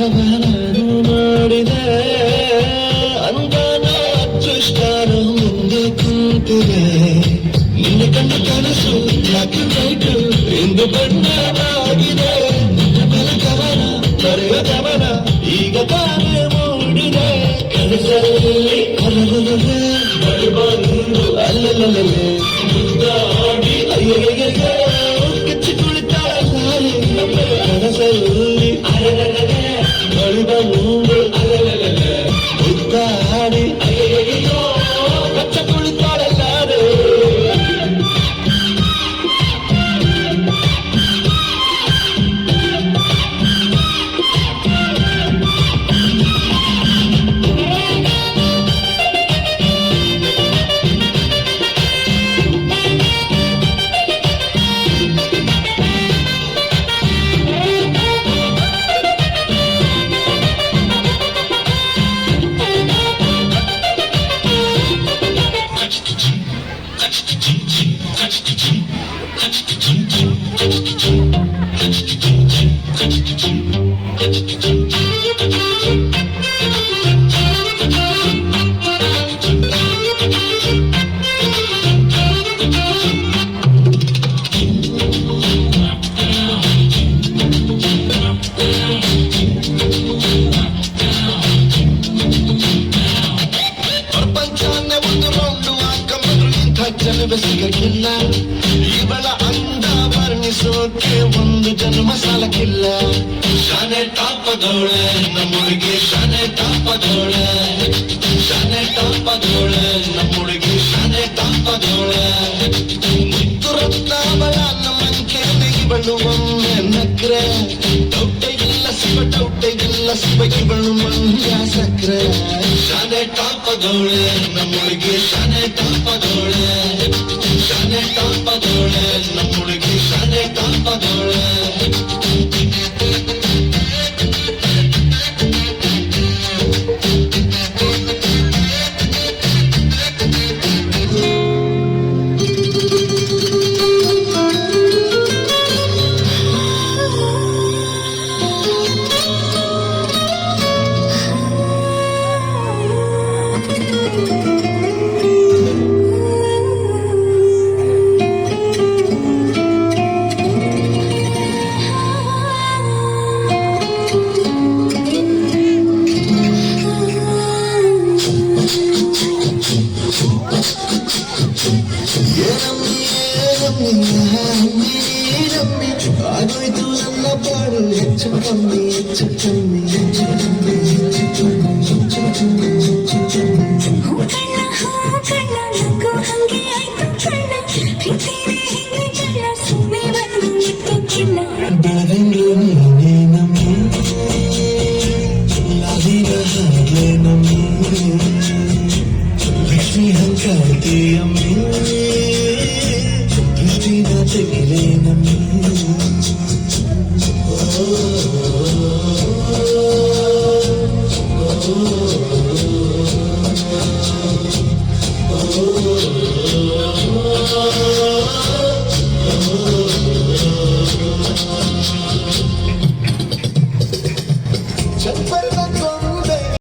ನಾನು ಮಾಡಿದೆ ಅನುದಾನ ಅದೃಷ್ಟಾನ ಮುಂದೆ ಕುಂತಿದೆ ನಿನ್ನ ಕಣ್ಣ ಕನಸು ಯಾಕೆ ಕೈಟು ಇಂದು ಬಣ್ಣವಾಗಿದೆ ಕವನ ಬರೆಯ ಗಮನ ಈಗ ತಾನೇ ಮೂಡಿದೆ ಕನಸಲ್ಲಿ ಅಲ್ಲಲ್ಲೇ ಬಂದು ಅಲ್ಲಲ್ಲೇ ಮುದ್ದಾಡಿ ಅಯ್ಯಯ್ಯಯ್ಯ ಕಿಚ್ಚಿ ಕುಳಿತಾಳ ಸಾರಿ ಕನಸಲ್ಲಿ ಬಳಿ ಬಂದು ಅಲ್ಲಲ್ಲೇ ಮುದ್ದಾಡಿ ಅಯ್ಯಯ್ಯಯ್ಯೋ ಕಚ್ಚ ಕುಳಿತಾಳಲ್ಲಾರೆ ಜನ್ಮ ಸಿಗಕ್ಕಿಲ್ಲ ಇವಳ ಅಂದ ವರ್ಣಿಸೋಕೆ ಒಂದು ಜನ್ಮ ಸಾಲಕ್ಕಿಲ್ಲ ಶಾನೆ ಟಾಪದೋಳೆ ನಮ್ಮುಡುಗಿ ಶಾನೆ ಟಾಪದೋಳೆ ಶಾನೆ ಟಾಪದೋಳೆ ನಮ್ಮುಡುಗಿ ಶಾನೆ ಟಾಪದೋಳೆ ಮುತ್ತು ರತ್ನಾವಳ ನಮ್ಮಂಕೆ ಇವಳು ಒಮ್ಮೆ ನಕ್ರೆ ಡೌಟೆಗಿಲ್ಲ ಶಿವ ಇವಳು ಮಂಡ್ಯ ಸಕ್ರೆ ಶಾನೆ ಟಾಪದೋಳೆ ನಮ್ಮುಡುಗಿ ಶಾನೆ ಟಾಪದೋಳೆ ಶಾನೆ ಟಾಪದೋಳೆ ನಮ್ಮುಡುಗಿ ಶಾನೆ ಟಾಪದೋಳೆ ಆಗೋಯ್ತು ನನ್ನ ಪಾಡು ಹೆಚ್ಚು ಕಮ್ಮಿ ಹೆಚ್ಚು ಕಮ್ಮಿ ಹೆಚ್ಚು ಕಮ್ಮಿ ಹೆಚ್ಚು ಕಮ್ಮಿ ಬೆಳದಿಂಗಳು ನೀನೇ ನಮ್ಮಿ ಲಾದಿನ ಹಾಗೆ ನಮ್ಮಿ ಲಕ್ಷ್ಮಿ ಹಂಕಾತಿ ಅಮ್ಮಿ ದೃಷ್ಟಿನ ತೆಗಿಲೆ ನಮ್ಮಿ Just